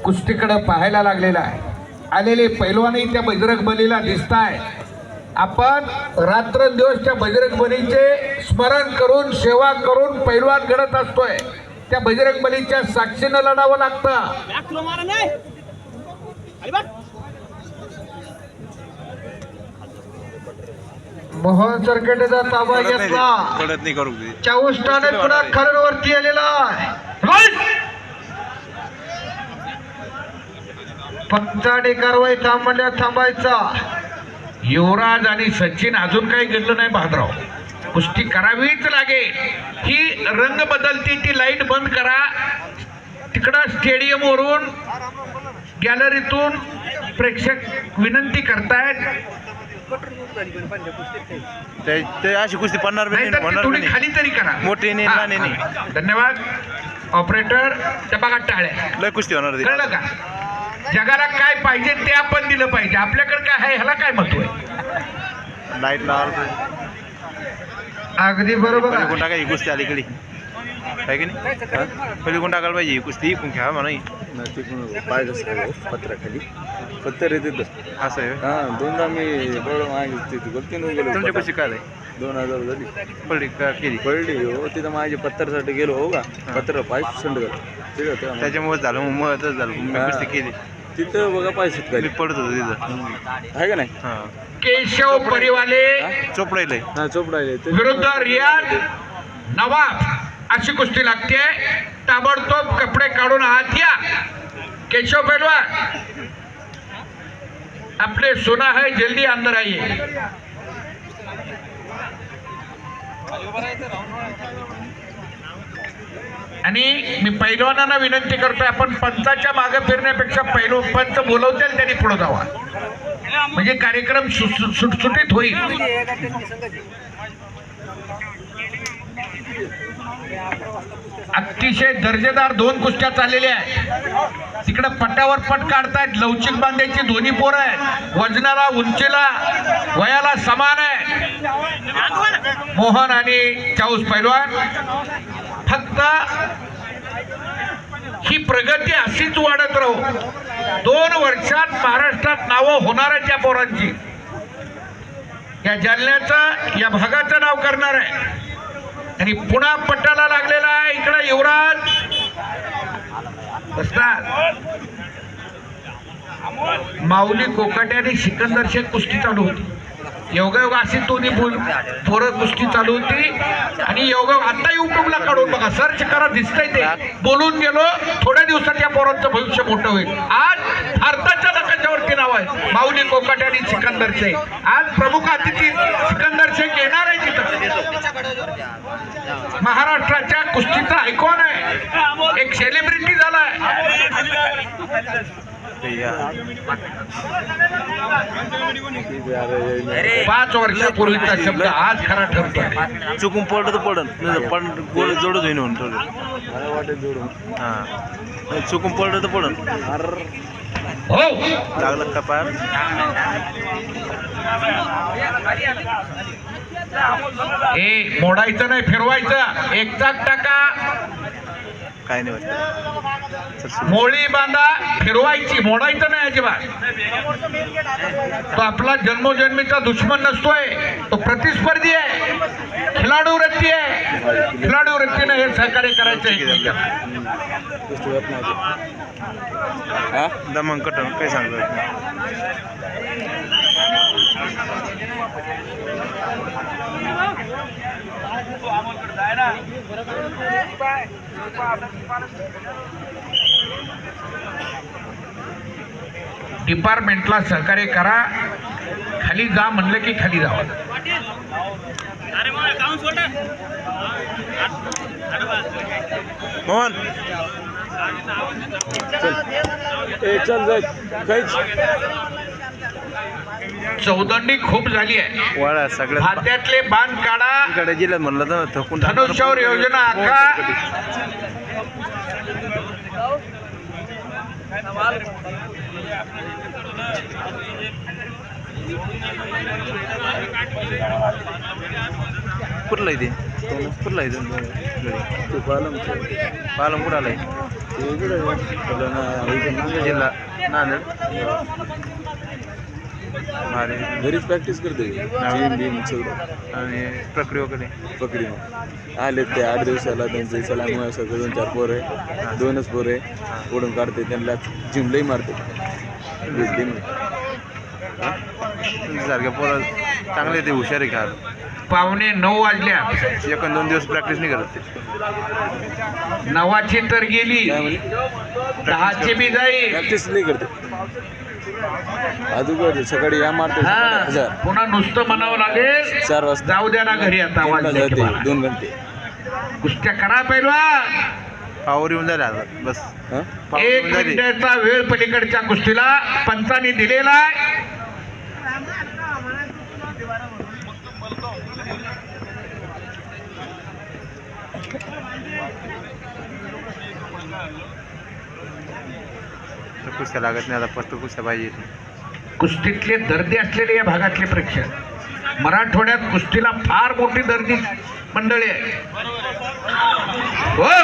कुस्तीकडे पाहायला लागलेला आहे. आलेले पैलवानही त्या बजरंग बलीला दिसताय. आपण रात्रंदिवस त्या बजरंग बलीचे स्मरण करून सेवा करून पैलवान घडत असतोय. त्या बजरंग बलीच्या साक्षीनं लढावं लागतं. मोहन सरकेटेचा ताबा घेतला. 24 टाने पुन्हा खरडवरती आलेला आहे. पंचाने कारवाई थांबल्या थांबायचा. युवराज आणि सचिन अजून काही घडलं नाही. भादराव कुस्ती करावीच लागेल. ही रंग बदलती, ती लाईट बंद करा. तिकडं स्टेडियम वरून गॅलरीतून प्रेक्षक विनंती करतायत ते अशी कुस्ती पडणार थोडी खाली तरी करा. मोठी धन्यवाद ऑपरेटर. त्या बघा टाळ्या. लय कुस्ती होणार. कळलं का? जगाला काय पाहिजे ते आपण दिलं पाहिजे. आपल्याकडे काय आहे ह्याला काय महत्व आहे? लाईट लावा. अगदी बरोबर. टाका ही कुस्ती अलीकडे आहे की नाही? पहिले कोण टाकायला पाहिजे कुस्ती इकून घ्या म्हणा. पाय कसं पत्राखाली पत्तर येते असं आहे. हां दोनदा मी बरं मागितली गलतीनं गेलो. तुमच्या कशी काय 2000 झाली पडली का केली पडली हो. तिथं माझे पत्तरसाठी गेलो हो का. पत्र पाय संड झालं त्याच्यामुळे झालं. मग महत्वच झालं. मी कुस्ती केली तिथं बघा पाय सुट मी पडत होतो तिथं आहे का नाही. हां केशव परिवाले चोपडायला हां चोपडायले विरुद्ध रियाज नवाब अशी कुस्ती लागते. ताबडतोब कपडे काढून आत या. केशव पहलवान अपने सुना है जल्दी अंदर आइए. आणि मी पैलवानांना विनंती करतोय आपण पंचाच्या मागे फिरण्यापेक्षा पंच बोलवतील त्यांनी पुढे जावा. म्हणजे कार्यक्रम सुटसुटीत होईल. अतिशय दर्जेदार 2 कुस्त्या चाललेल्या आहेत. तिकडे पट्ट्यावर पट काढतायत. लवचिक बांध्याची दोन्ही पोरं आहेत. वजनाला उंचीला वयाला समान आहे मोहन आणि चाऊस पैलवान. फक्त ही प्रगती अशीच वाढत राहू. 2 वर्षात महाराष्ट्रात नावं होणार आहे त्या पोरांची. या जालन्याचं या भागाचं नाव करणार आहे. आणि पुन्हा पट्ट्याला लागलेला आहे. इकडे युवराज माऊली कोकाटे आणि सिकंदर शेख कुस्ती चालू होती. योगायोग अशी दोन्ही पोरं कुस्ती चालू होती. आणि योगायोग आता युट्यूबला काढून बघा, सर्च करा, दिसतंय ते. बोलून गेलो थोड्या दिवसात या पोरांचं भविष्य मोठं होईल. आज भारताच्या नकाशावरती नाव आहे माऊली कोकाटे आणि सिकंदर शेख. आज प्रमुख अतिथी सिकंदर शेख येणार आहे तिथं. महाराष्ट्राच्या कुस्तीचा आयकॉन आहे. एक सेलिब्रिटी झालाय. 5 वर्षापूर्वीचा शब्द आज खरा ठरतोय. चुकून पडलं तर पडन गोल जोडत होईन म्हणून मला वाटत जोडून. हां चुकून पडलं तर पडन. हो लागलं का पार. ए मोडायचं नाही, फिरवायचं. एक चाक टाका, काय नाही वाटत. मोळी बांधा, फिरवायची, मोडायचं नाही अजिबात. तो आपला जन्मोजन्मीचा दुश्मन नसतोय, तो प्रतिस्पर्धी आहे. खिलाडू वृत्ती आहे. खिलाडू वृत्तीने हे सहकार्य करायचं आहे. दमन कटन काय सांगतो. डिपार्टमेंटला सहकार्य करा. खाली जा म्हणलं की खाली जावं. मोहन चल जाय काहीच. चौदंडी खूप झाली आहे. वाडा सगळ्यात हात्यातले बांध काढा. इकडे जिल्ह्यात म्हणलं तर थकून धनुष्यावर योजना आखा. कुठला आहे ते कुठला आहे पालम कुठं आलाय. जिल्हा नांदेड. भारी. घरीच प्रॅक्टिस करते जिम बिम सगळं आणि प्रक्रिया वगैरे पकडी आले ते 8 दिवसाला त्यांचे सलामुळे सगळं 2-4 पोरं आहे 2च पोरं आहे ओढून काढते त्यांना जिमलाही मारते भेटली सारख्या पोरं चांगले ते हुशार आहे खेळ. 8:45 वाजल्या. 1-2 दिवस प्रॅक्टिस नाही करत ते. 9ची तर गेली, काय म्हणे 10ची बी जाईल. प्रॅक्टिस नाही करते अजून सकाळी या मारते हा, 1000 पुन्हा नुसतं म्हणावं लागेल 4 वाजता जाऊ द्या ना घरी आता वाजले की जाते बारा. 2 घंटे कुस्त्या करा पहिलवान. पावर येऊन जाईल आता बस. हा पावर 1 येऊन जाईल. मिनिटाचा वेळ पलीकडच्या कुस्तीला पंचांनी दिलेला आहे. कुस्त्या लागत नाही आता फक्त कुस्त्या पाहिजे. कुस्तीतले दर्दी असलेले या भागातले प्रेक्षक. मराठवाड्यात कुस्तीला फार मोठी दर्दी मंडळी आहे. हो